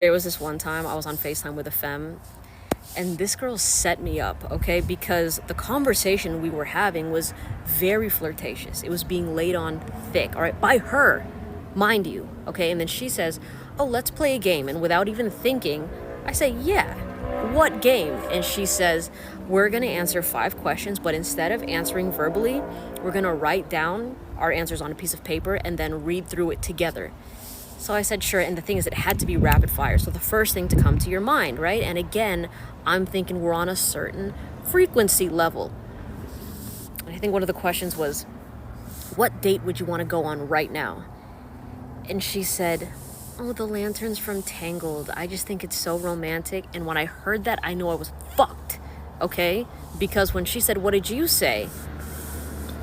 There was this one time I was on FaceTime with a femme, and this girl set me up, okay? Because the conversation we were having was very flirtatious. It was being laid on thick, all right, by her, mind you, okay? And then she says, oh, let's play a game. And without even thinking, I say, yeah, what game? And she says, we're gonna answer 5 questions, but instead of answering verbally, we're gonna write down our answers on a piece of paper and then read through it together. So I said, sure. And the thing is, it had to be rapid fire. So the first thing to come to your mind, right? And again, I'm thinking we're on a certain frequency level. And I think one of the questions was, what date would you want to go on right now? And she said, oh, the lanterns from Tangled. I just think it's so romantic. And when I heard that, I knew I was fucked, okay? Because when she said, what did you say?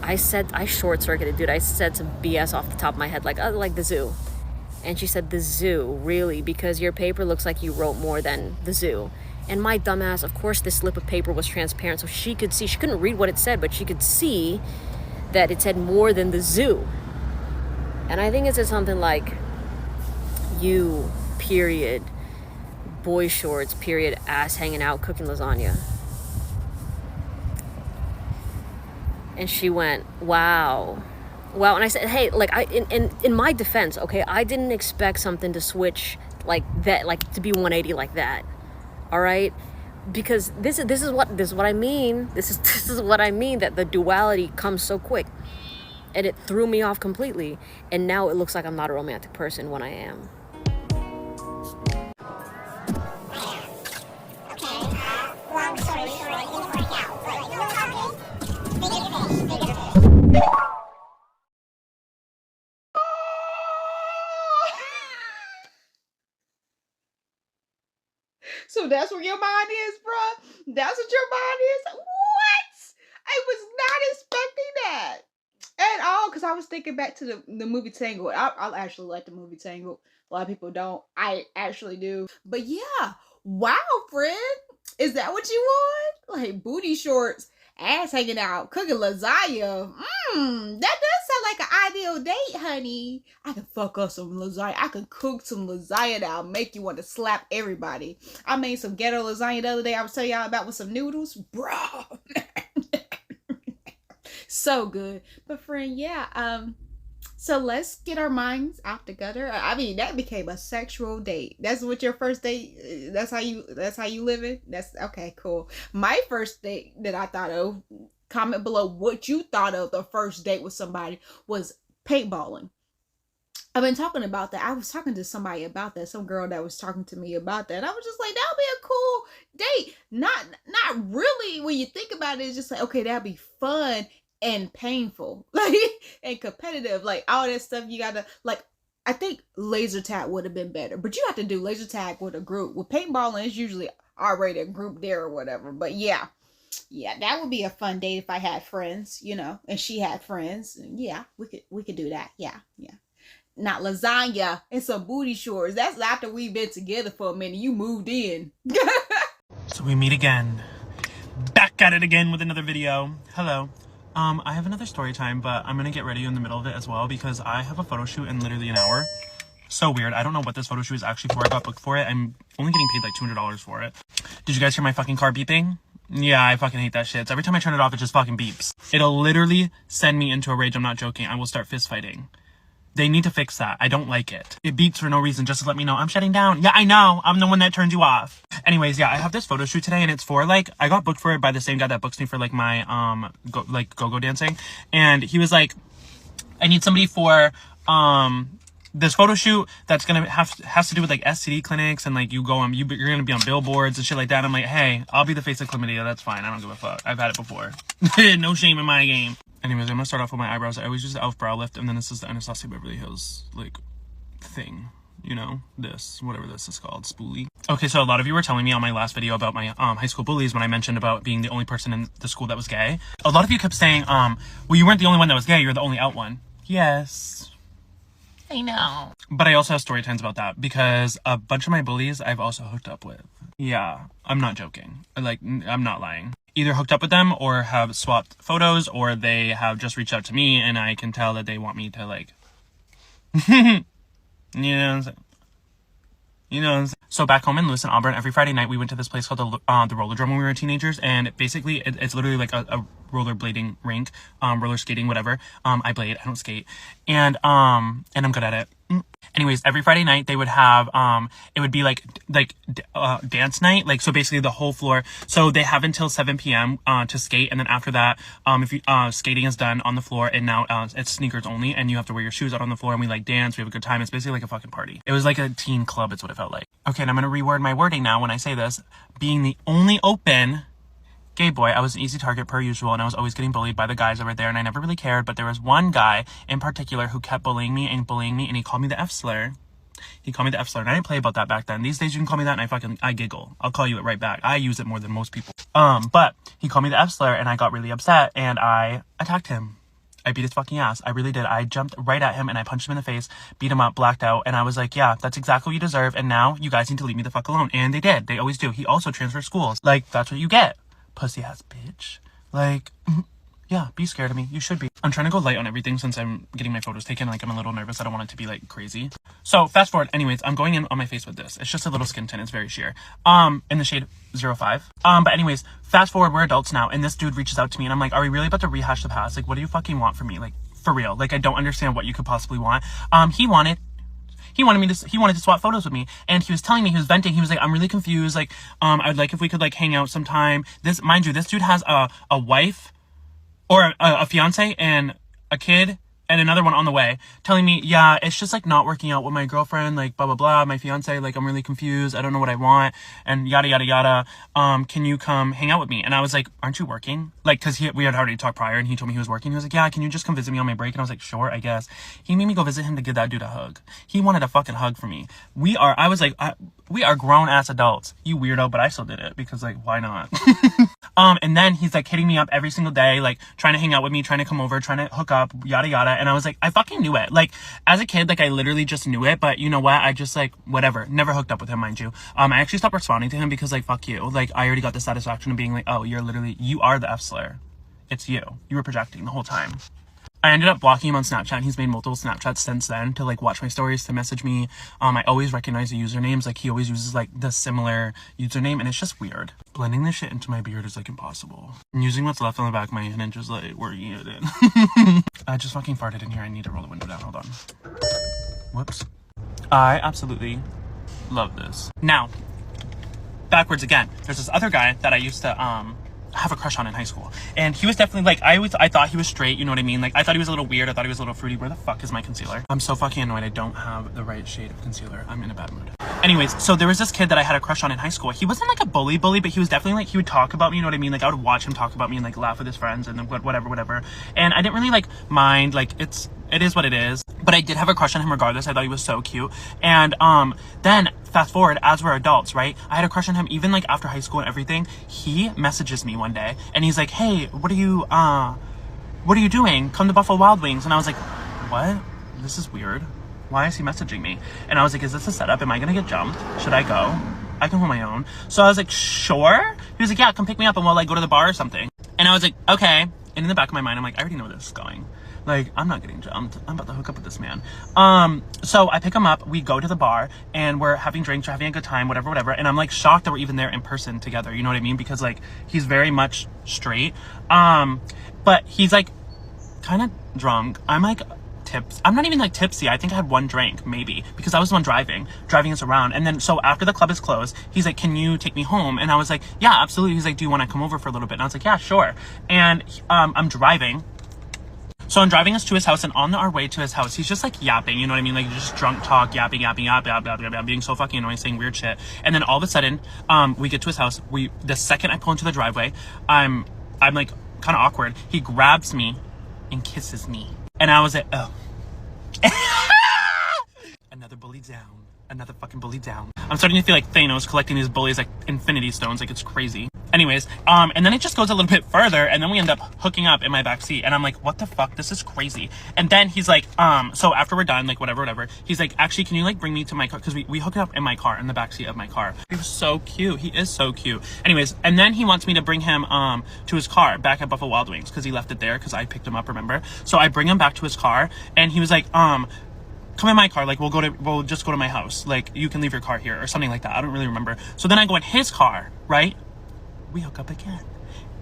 I short-circuited, dude. I said some BS off the top of my head, like the zoo. And she said, the zoo, really? Because your paper looks like you wrote more than the zoo. And my dumbass, of course, this slip of paper was transparent, so she could see. She couldn't read what it said, but she could see that it said more than the zoo. And I think it said something like, you, period, boy shorts, period, ass hanging out, cooking lasagna. And she went, wow. And I said, hey, like, in my defense, okay, I didn't expect something to switch like that, like to be 180 like that. All right, because this is what I mean. This is what I mean, that the duality comes so quick, and it threw me off completely. And now it looks like I'm not a romantic person when I am. Long story short, it didn't work out. But you know what? Bigger fish. So that's where your mind is, bruh? That's what your mind is? What? I was not expecting that at all, because I was thinking back to the movie Tangled. I actually like the movie Tangled. A lot of people don't. I actually do. But yeah, wow, friend. Is that what you want? Like booty shorts, ass hanging out, cooking lasagna. That does sound like an ideal date, honey. I can fuck up some lasagna. I can cook some lasagna that'll make you want to slap everybody. I made some ghetto lasagna the other day I was telling y'all about with some noodles. Bro. So good. But friend, yeah, so let's get our minds out the gutter. I mean, that became a sexual date. That's what your first date, that's how you live it? That's okay, cool. My first date that I thought of, comment below what you thought of the first date with somebody, was paintballing. I've been talking about that. I was talking to somebody about that, some girl that was talking to me about that. And I was just like, that would be a cool date. Not really, when you think about it, it's just like, okay, that'd be fun and painful, like, and competitive, like all that stuff. You gotta, like, I think laser tag would have been better, but you have to do laser tag with a group. With paintballing, it's usually already a group there or whatever. But yeah, that would be a fun date if I had friends, and she had friends. Yeah, we could do that. Yeah. Not lasagna and some booty shorts. That's after we've been together for a minute. You moved in. So we meet again. Back at it again with another video. Hello. I have another story time, but I'm gonna get ready in the middle of it as well because I have a photo shoot in literally an hour. So weird. I don't know what this photo shoot is actually for. I got booked for it. I'm only getting paid like $200 for it. Did you guys hear my fucking car beeping? Yeah, I fucking hate that shit. So every time I turn it off, it just fucking beeps. It'll literally send me into a rage. I'm not joking. I will start fist fighting. They need to fix that. I don't like it. It beeps for no reason, just to let me know I'm shutting down. Yeah, I know. I'm the one that turns you off. Anyways, yeah, I have this photo shoot today, and it's for, like, I got booked for it by the same guy that books me for, like, my, go-go dancing. And he was like, I need somebody for, this photo shoot that's gonna has to do with, like, STD clinics, and, like, you're gonna be on billboards and shit like that. I'm like, hey, I'll be the face of chlamydia. That's fine. I don't give a fuck. I've had it before. No shame in my game. Anyways, I'm gonna start off with my eyebrows. I always use the e.l.f. brow lift, and then this is the Anastasia Beverly Hills, like, thing. This, whatever this is called, spoolie. Okay, so a lot of you were telling me on my last video about my high school bullies when I mentioned about being the only person in the school that was gay. A lot of you kept saying, well, you weren't the only one that was gay, you're the only out one. Yes. I know. But I also have story times about that, because a bunch of my bullies I've also hooked up with. Yeah, I'm not joking. Like, I'm not lying. Either hooked up with them or have swapped photos, or they have just reached out to me and I can tell that they want me to, like, you know what I'm saying? You know, so back home in Lewis and Auburn, every Friday night we went to this place called the Roller Drum when we were teenagers, and basically it's literally like a rollerblading rink, roller skating, whatever. I blade, I don't skate, and I'm good at it. Anyways, every Friday night they would have it would be like dance night, like, so basically the whole floor. So they have until 7 p.m. To skate, and then after that, if you skating is done on the floor, and now it's sneakers only, and you have to wear your shoes out on the floor, and we like dance, we have a good time. It's basically like a fucking party. It was like a teen club, is what it felt like. Okay, and I'm gonna reword my wording now when I say this. Being the only open gay boy, I was an easy target per usual, and I was always getting bullied by the guys over there, and I never really cared. But there was one guy in particular who kept bullying me, and he called me the F slur. He called me the F slur, and I didn't play about that back then. These days you can call me that, and I giggle. I'll call you it right back. I use it more than most people. But he called me the F slur, and I got really upset, and I attacked him. I beat his fucking ass. I really did. I jumped right at him, and I punched him in the face, beat him up, blacked out, and I was like, yeah, that's exactly what you deserve, and now you guys need to leave me the fuck alone. And they did. They always do. He also transferred schools. Like, that's what you get. Pussy ass bitch. Like, yeah, be scared of me. You should be. I'm trying to go light on everything since I'm getting my photos taken. Like, I'm a little nervous. I don't want it to be like crazy. So fast forward. Anyways, I'm going in on my face with this. It's just a little skin tint. It's very sheer. In the shade 05. But anyways, fast forward. We're adults now, and this dude reaches out to me, and I'm like, are we really about to rehash the past? Like, what do you fucking want from me? Like, for real. Like, I don't understand what you could possibly want. He wanted to swap photos with me, and he was telling me, he was venting, he was like, I'm really confused, like, I'd like if we could like hang out sometime. This, mind you, this dude has a wife, or a fiance, and a kid, and another one on the way, telling me, yeah, it's just like not working out with my girlfriend, like blah blah blah, my fiance, like I'm really confused, I don't know what I want, and yada yada yada. Can you come hang out with me? And I was like, aren't you working? Like, because we had already talked prior, and he told me he was working. He was like, yeah, can you just come visit me on my break? And I was like, sure, I guess. He made me go visit him to give that dude a hug. He wanted a fucking hug from me. We are grown ass adults, you weirdo, but I still did it because, like, why not? And then he's like hitting me up every single day, like trying to hang out with me, trying to come over, trying to hook up, yada yada. And I was like, I fucking knew it. Like, as a kid, like, I literally just knew it. But you know what? I just, like, whatever. Never hooked up with him, mind you. I actually stopped responding to him because, like, fuck you. Like, I already got the satisfaction of being like, oh, you are the F slur. It's you. You were projecting the whole time. I ended up blocking him on Snapchat. He's made multiple Snapchats since then to like watch my stories, to message me. I always recognize the usernames. Like, he always uses like the similar username, and it's just weird. Blending this shit into my beard is like impossible. I'm using what's left on the back of my hand and just like working it in. I just fucking farted in here. I need to roll the window down. Hold on. Whoops. I absolutely love this. Now, backwards again. There's this other guy that I used to have a crush on in high school, and he was definitely like, I thought he was straight, you know what I mean? Like, I thought he was a little weird, I thought he was a little fruity. Where the fuck is my concealer? I'm so fucking annoyed I don't have the right shade of concealer. I'm in a bad mood. Anyways, so there was this kid that I had a crush on in high school. He wasn't like a bully, but he was definitely like, he would talk about me, you know what I mean? Like, I would watch him talk about me and like laugh with his friends and then whatever. And I didn't really like mind, like, it is what it is. But I did have a crush on him regardless. I thought he was so cute. And then fast forward, as we're adults, right? I had a crush on him even like after high school and everything. He messages me one day and he's like, hey, what are you doing? Come to Buffalo Wild Wings. And I was like, what? This is weird. Why is he messaging me? And I was like, is this a setup? Am I gonna get jumped? Should I go? I can hold my own. So I was like, sure. He was like, yeah, come pick me up and we'll like go to the bar or something. And I was like, okay. And in the back of my mind, I'm like, I already know where this is going. Like, I'm not getting jumped. I'm about to hook up with this man. So I pick him up, we go to the bar, and we're having drinks, we're having a good time, whatever. And I'm like shocked that we're even there in person together, you know what I mean? Because like, he's very much straight. But he's like kind of drunk. I'm like I'm not even like tipsy. I think I had one drink maybe, because I was the one driving us around. And then so after the club is closed, he's like, can you take me home? And I was like, yeah, absolutely. He's like, do you want to come over for a little bit? And I was like, yeah, sure. And I'm driving. So I'm driving us to his house, and on our way to his house, he's just like yapping, you know what I mean? Like, just drunk talk, yapping, being so fucking annoying, saying weird shit. And then all of a sudden, we get to his house. The second I pull into the driveway, I'm like kind of awkward. He grabs me and kisses me. And I was like, oh. Another bully down. Another fucking bully down. I'm starting to feel like Thanos collecting these bullies like infinity stones. Like, it's crazy. Anyways, and then it just goes a little bit further, and then we end up hooking up in my backseat, and I'm like, what the fuck? This is crazy. And then he's like, so after we're done, like, whatever, he's like, actually, can you like bring me to my car? Because we hook it up in my car, in the backseat of my car. He was so cute. He is so cute. Anyways, and then he wants me to bring him to his car back at Buffalo Wild Wings, because he left it there because I picked him up, remember? So I bring him back to his car, and he was like, come in my car, like we'll just go to my house, like you can leave your car here or something like that. I don't really remember. So then I go in his car, right? We hook up again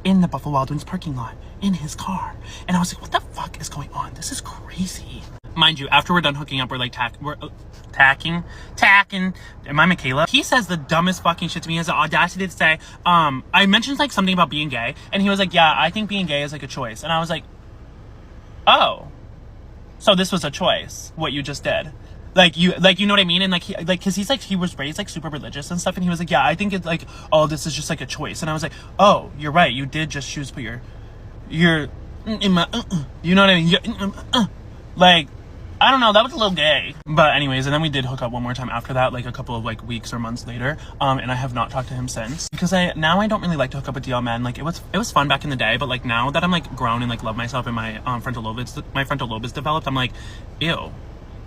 in the Buffalo Wild Wings parking lot in his car, and I was like, what the fuck is going on? This is crazy. Mind you, after we're done hooking up, we're like tacking. Am I Michaela? He says the dumbest fucking shit to me. He has the audacity to say, I mentioned like something about being gay, and he was like, yeah, I think being gay is like a choice. And I was like, oh, so this was a choice, what you just did. Like you know what I mean? And like cause he's like, he was raised like super religious and stuff, and he was like, yeah, I think it's like, oh, this is just like a choice. And I was like, oh, you're right, you did just choose to put your in my you know what I mean? Like, I don't know, that was a little gay. But anyways, and then we did hook up one more time after that, like a couple of like weeks or months later. And I have not talked to him since, because I don't really like to hook up with DL men. Like it was fun back in the day, but like now that I'm like grown and like love myself and my frontal lobe is developed, I'm like, ew.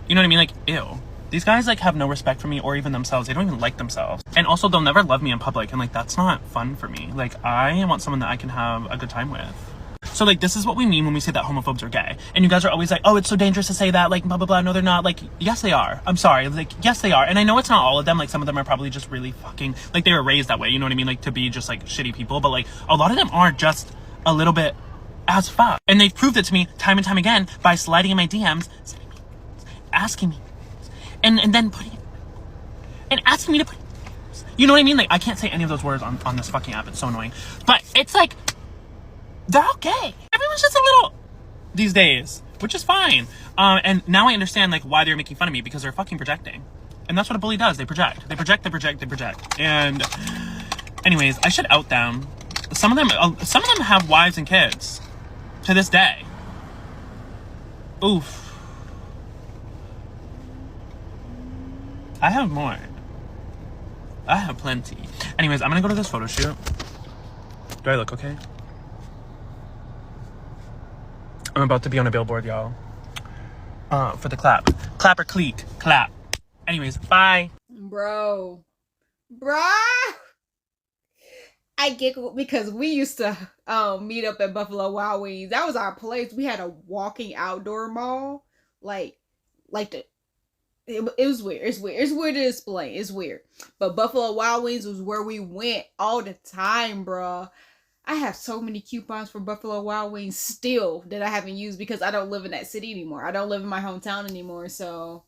You know what I mean? Like, ew. These guys like have no respect for me or even themselves. They don't even like themselves. And also they'll never love me in public, and like that's not fun for me. Like I want someone that I can have a good time with. So like this is what we mean when we say that homophobes are gay. And you guys are always like, oh, it's so dangerous to say that, like blah blah blah. No, they're not. Like, yes they are. I'm sorry. Like, yes they are. And I know it's not all of them. Like some of them are probably just really fucking, like they were raised that way, you know what I mean? Like to be just like shitty people. But like a lot of them are just a little bit as fuck. And they've proved it to me time and time again by sliding in my DMs, asking me, and then putting it, and asking me to put it. You know what I mean? Like I can't say any of those words on this fucking app. It's so annoying. But it's like, they're all gay. Everyone's just a little these days, which is fine. And now I understand like why they're making fun of me, because they're fucking projecting. And that's what a bully does. They project. And anyways, I should out them. Some of them have wives and kids to this day. Oof. I have more. I have plenty. Anyways, I'm gonna go to this photo shoot. Do I look okay? I'm about to be on a billboard, y'all. For the clap. Clap or cleek. Clap. Anyways, bye. Bro. I giggle because we used to meet up at Buffalo Wild Wings. That was our place. We had a walking outdoor mall. It was weird. It's weird to explain. It's weird. But Buffalo Wild Wings was where we went all the time, bruh. I have so many coupons for Buffalo Wild Wings still that I haven't used because I don't live in that city anymore. I don't live in my hometown anymore. So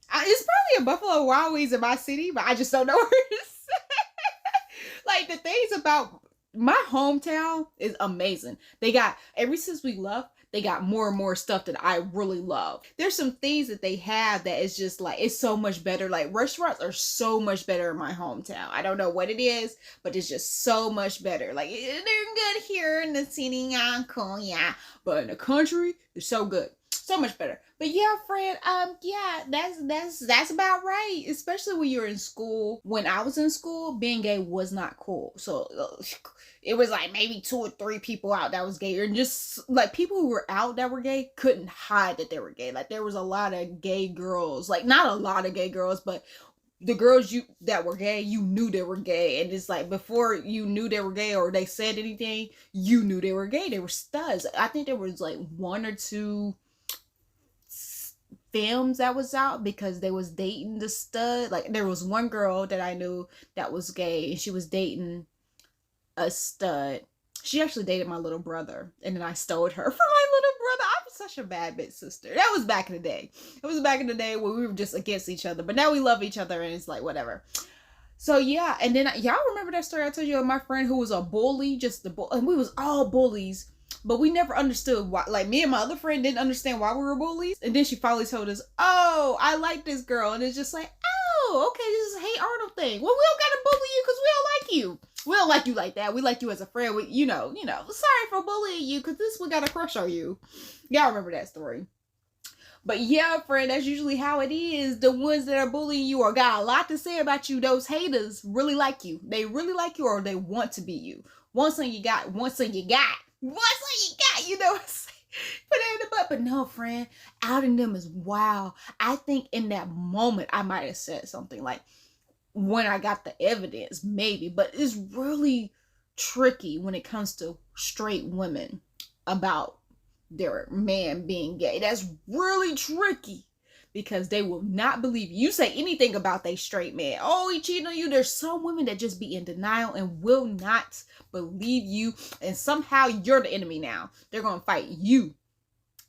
it's probably a Buffalo Wild Wings in my city, but I just don't know where it is. Like the things about my hometown is amazing. They got, ever since we left, they got more and more stuff that I really love. There's some things that they have that is just like, it's so much better. Like restaurants are so much better in my hometown. I don't know what it is, but it's just so much better. Like they're good here in the city, yeah, cool, yeah. But in the country, they're so good. So much better. But yeah, friend, yeah, that's about right. Especially when you're in school. When I was in school, being gay was not cool. So it was like maybe 2 or 3 people out that was gay, and just like people who were out that were gay couldn't hide that they were gay. Like there was a lot of gay girls, like not a lot of gay girls, but the girls that were gay, you knew they were gay. And it's like before you knew they were gay or they said anything, you knew they were gay. They were studs. I think there was like 1 or 2 films that was out because they was dating the stud. Like there was one girl that I knew that was gay, and she was dating a stud. She actually dated my little brother, and then I stole her from my little brother. I was such a bad bitch sister. That was back in the day. It was back in the day when we were just against each other, but now we love each other, and it's like whatever. So yeah, and then y'all remember that story I told you of my friend who was a bully, and we was all bullies. But we never understood why. Like me and my other friend didn't understand why we were bullies. And then she finally told us, oh, I like this girl. And it's just like, oh, okay, this is a Hey Arnold thing. Well, we don't gotta bully you because we don't like you. We don't like you like that. We like you as a friend. We, you know, sorry for bullying you because we got a crush on you. Y'all remember that story. But yeah, friend, that's usually how it is. The ones that are bullying you or got a lot to say about you, those haters really like you. They really like you, or they want to be you. Once you got, you know what I'm saying? Put it in the butt. But no, friend, outing them is wow. I think in that moment, I might have said something like, when I got the evidence, maybe. But it's really tricky when it comes to straight women about their man being gay. That's really tricky. because they will not believe you. You say anything about they straight man. Oh, he cheating on you. There's some women that just be in denial and will not believe you. And somehow you're the enemy now. They're going to fight you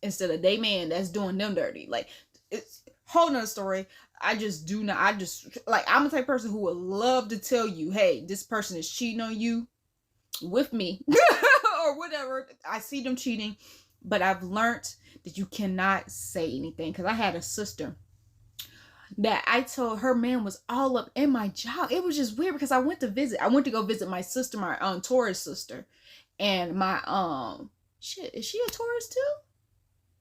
instead of they man that's doing them dirty. Like, it's whole nother story. I'm the type of person who would love to tell you, hey, this person is cheating on you with me or whatever. I see them cheating, but I've learned that you cannot say anything. Because I had a sister that I told her man was all up in my job. It was just weird because I went to go visit my sister, my Taurus sister. And my is she a Taurus too?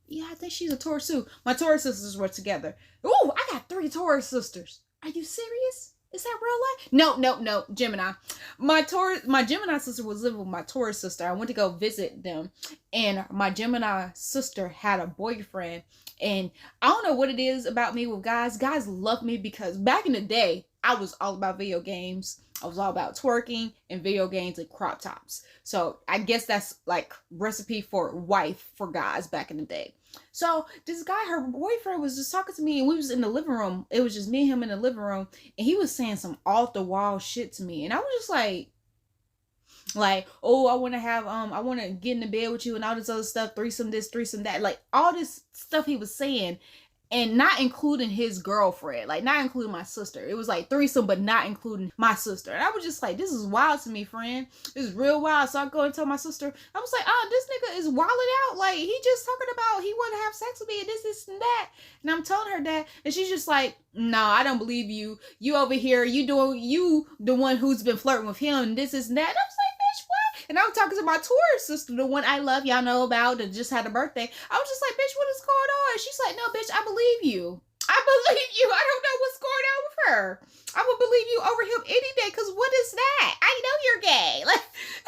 Yeah, I think she's a Taurus too. My Taurus sisters were together. Ooh, I got 3 Taurus sisters. Are you serious? Is that real life? No, Gemini. My Gemini sister was living with my Taurus sister. I went to go visit them, and my Gemini sister had a boyfriend. And I don't know what it is about me with guys. Guys love me because back in the day, I was all about video games. I was all about twerking and video games and crop tops. So I guess that's like recipe for wife for guys back in the day. So this guy, her boyfriend, was just talking to me, and we was in the living room. It was just me and him in the living room, and he was saying some off the wall shit to me. And I was just like, oh, I want to get in the bed with you and all this other stuff, threesome this, threesome that, like all this stuff he was saying. And not including his girlfriend, like not including my sister. It was like threesome, but not including my sister. And I was just like, this is wild to me, friend. This is real wild. So I go and tell my sister, I was like, oh, this nigga is wilding out. Like, he just talking about he want to have sex with me and this and that. And I'm telling her that. And she's just like, no, I don't believe you. You over here, you the one who's been flirting with him and this and that. And I was like, bitch, what? And I was talking to my Taurus sister, the one I love, y'all know about, that just had a birthday. I was just like, bitch, what is going on? She's like, no, bitch, I believe you. I believe you. I don't know what's going on with her. I would believe you over him any day, because what is that? I know you're gay. Like,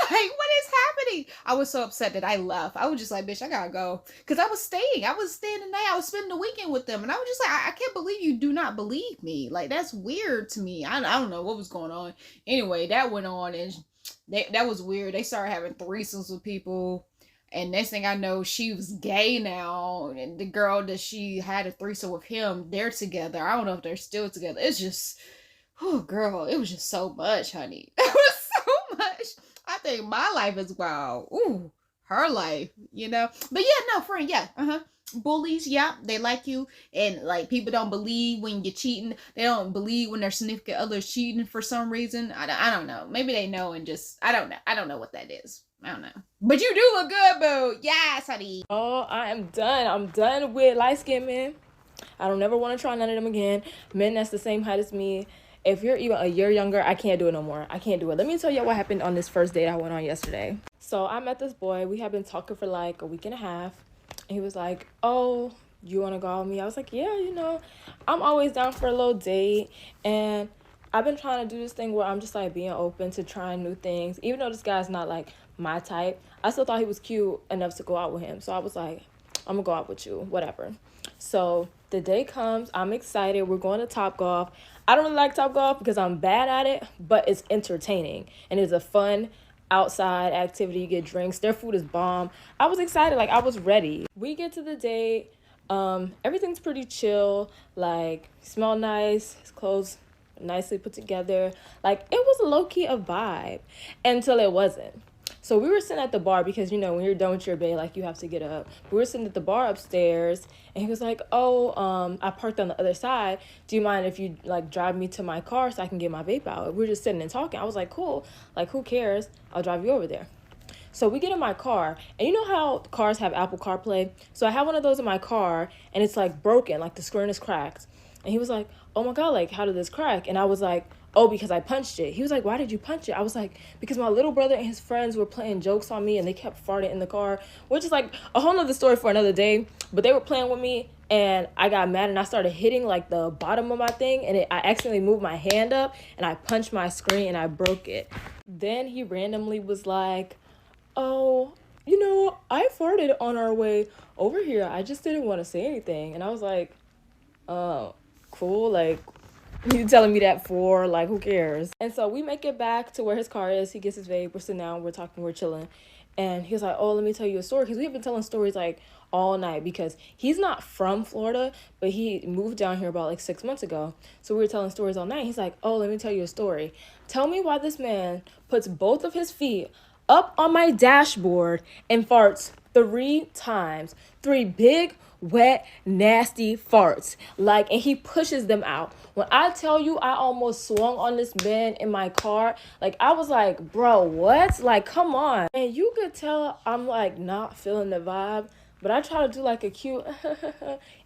what is happening? I was so upset that I left. I was just like, bitch, I gotta go. Because I was staying the night. I was spending the weekend with them. And I was just like, I can't believe you do not believe me. Like, that's weird to me. I don't know what was going on. Anyway, that went on, and that was weird. They started having threesomes with people. And next thing I know, she was gay now. And the girl that she had a threesome with him, they're together. I don't know if they're still together. It's just, oh, girl, it was just so much, honey. It was so much. I think my life is wild. Ooh, her life, you know. But yeah, no, friend, yeah, bullies, yeah, they like you. And like, people don't believe when you're cheating. They don't believe when their significant other's cheating for some reason. I don't know. Maybe they know and just, I don't know. I don't know what that is. I don't know. But you do look good, boo. Yes, honey. Oh, I am done. I'm done with light-skinned men. I don't ever want to try none of them again. Men that's the same height as me. If you're even a year younger, I can't do it no more. I can't do it. Let me tell you what happened on this first date I went on yesterday. So I met this boy. We had been talking for like a week and a half. And he was like, oh, you want to go out with me? I was like, yeah, you know, I'm always down for a little date. And I've been trying to do this thing where I'm just like being open to trying new things. Even though this guy's not like my type, I still thought he was cute enough to go out with him. So I was like, I'm gonna go out with you, whatever. So the day comes, I'm excited. We're going to Topgolf. I don't really like Topgolf because I'm bad at it, but it's entertaining and it's a fun outside activity. You get drinks. Their food is bomb. I was excited. Like, I was ready. We get to the date. Everything's pretty chill. Like, smell nice. His clothes nicely put together. Like, it was low-key a vibe until it wasn't. So we were sitting at the bar because, you know, when you're done with your bae, like, you have to get up. We were sitting at the bar upstairs, and he was like, oh, I parked on the other side. Do you mind if you, like, drive me to my car so I can get my vape out? We were just sitting and talking. I was like, cool. Like, who cares? I'll drive you over there. So we get in my car, and you know how cars have Apple CarPlay? So I have one of those in my car, and it's, like, broken. Like, the screen is cracked. And he was like, oh, my God, like, how did this crack? And I was like, oh, because I punched it. He was like, why did you punch it? I was like, because my little brother and his friends were playing jokes on me and they kept farting in the car, which is like a whole nother story for another day. But they were playing with me and I got mad and I started hitting like the bottom of my thing, and I accidentally moved my hand up and I punched my screen and I broke it. Then he randomly was like, oh, you know, I farted on our way over here. I just didn't want to say anything. And I was like, oh, cool. Like, you telling me that for, like, who cares? And so we make it back to where his car is. He gets his vape. We're sitting down. We're talking. We're chilling. And he was like, oh, let me tell you a story. Because we've been telling stories like all night, because he's not from Florida, but he moved down here about like 6 months ago. So we were telling stories all night. He's like, oh, let me tell you a story. Tell me why this man puts both of his feet up on my dashboard and farts 3 times. 3 big, wet, nasty farts. Like, and he pushes them out. When I tell you I almost swung on this man in my car, like, I was like, bro, what? Like, come on. And you could tell I'm like not feeling the vibe, but I try to do like a cute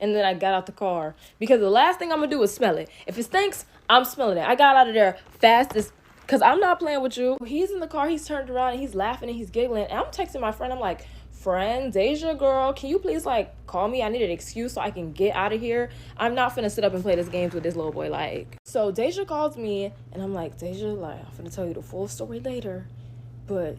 and then I got out the car, because the last thing I'm gonna do is smell it. If it stinks, I'm smelling it. I got out of there fast as, because I'm not playing with you. He's in the car, he's turned around and he's laughing and he's giggling, and I'm texting my friend. I'm like, friend, Deja girl, can you please like call me? I need an excuse so I can get out of here. I'm not finna sit up and play this games with this little boy. Like, so Deja calls me and I'm like, Deja, like, I'm finna tell you the full story later, but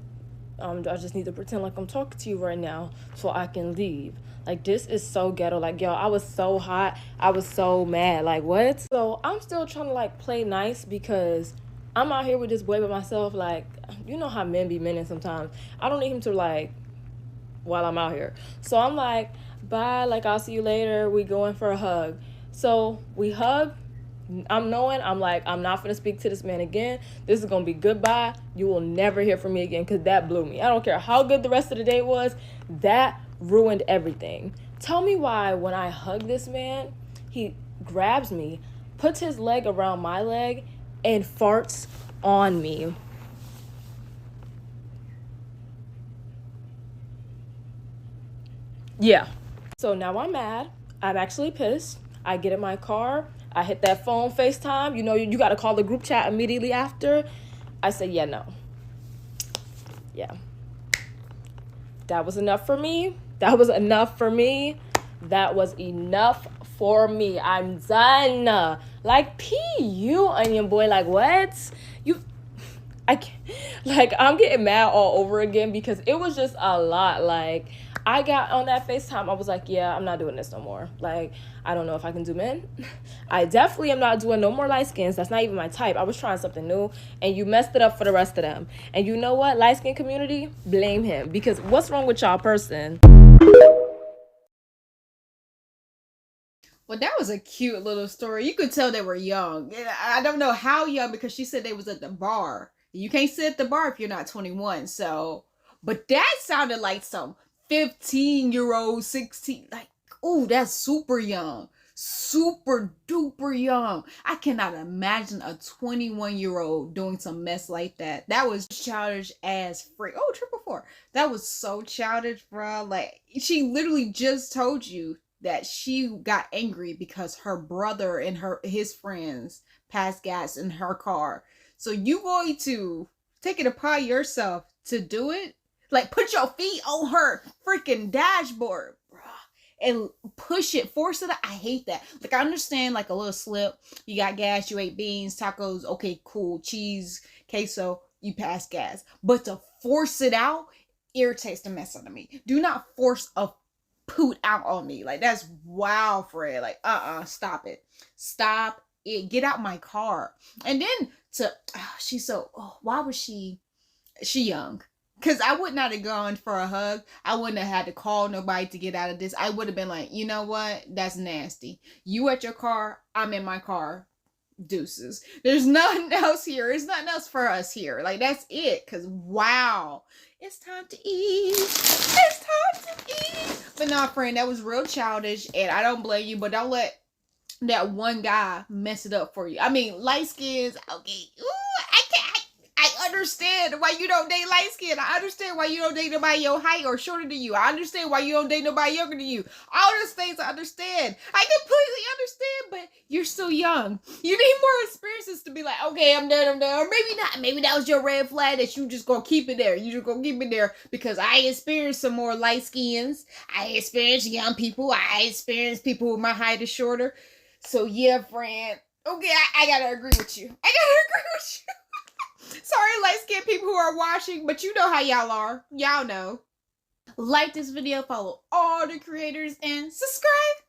I just need to pretend like I'm talking to you right now so I can leave. Like, this is so ghetto. Like, yo, I was so hot, I was so mad. Like, what? So I'm still trying to like play nice, because I'm out here with this boy by myself. Like, you know how men be meaning sometimes. I don't need him to like while I'm out here. So I'm like, bye, like, I'll see you later. We going for a hug. So we hug. I'm like, I'm not gonna speak to this man again. This is gonna be goodbye. You will never hear from me again, because that blew me. I don't care how good the rest of the day was. That ruined everything. Tell me why when I hug this man, he grabs me, puts his leg around my leg, and farts on me. Yeah. So now I'm mad. I'm actually pissed. I get in my car. I hit that phone FaceTime. You know, you got to call the group chat immediately after. I said, yeah, no. Yeah. That was enough for me. That was enough for me. That was enough for me. I'm done. Like, P.U. onion boy. Like, what? I can't, like, I'm getting mad all over again, because it was just a lot. Like, I got on that FaceTime, I was like, yeah, I'm not doing this no more. Like, I don't know if I can do men. I definitely am not doing no more light skins. That's not even my type. I was trying something new, and you messed it up for the rest of them. And you know what, light skin community, blame him, because what's wrong with y'all person? Well, that was a cute little story. You could tell they were young. I don't know how young, because she said they was at the bar. You can't sit at the bar if you're not 21. So, but that sounded like some 15-year-old, 16. Like, oh, that's super young. Super duper young. I cannot imagine a 21-year-old doing some mess like that. That was childish as freak. Oh, 444. That was so childish, bro. Like, she literally just told you that she got angry because her brother and his friends passed gas in her car. So you going to take it upon yourself to do it? Like, put your feet on her freaking dashboard, bruh, and push it, force it out. I hate that. Like, I understand, like, a little slip. You got gas, you ate beans, tacos, okay, cool, cheese, queso, you pass gas. But to force it out irritates the mess out of me. Do not force a poot out on me. Like, that's wow, Fred. Like, stop it. Stop it. Get out my car. And then why was she young? Because I would not have gone for a hug. I wouldn't have had to call nobody to get out of this. I would have been like, you know what? That's nasty. You at your car, I'm in my car. Deuces. There's nothing else here. There's nothing else for us here. Like, that's it. Because, wow. It's time to eat. It's time to eat. But nah, friend, that was real childish. And I don't blame you. But don't let that one guy mess it up for you. I mean, light skins, okay. Ooh, I understand why you don't date light skin. I understand why you don't date nobody your height or shorter than you. I understand why you don't date nobody younger than you. All those things I understand. I completely understand, but you're still young. You need more experiences to be like, okay, I'm done. Or maybe not. Maybe that was your red flag that you just gonna keep it there. You just gonna keep it there because I experienced some more light skins. I experienced young people. I experienced people with my height is shorter. So yeah, friend. Okay, I gotta agree with you. Sorry, light-skinned people who are watching, but you know how y'all are. Y'all know. Like this video, follow all the creators, and subscribe.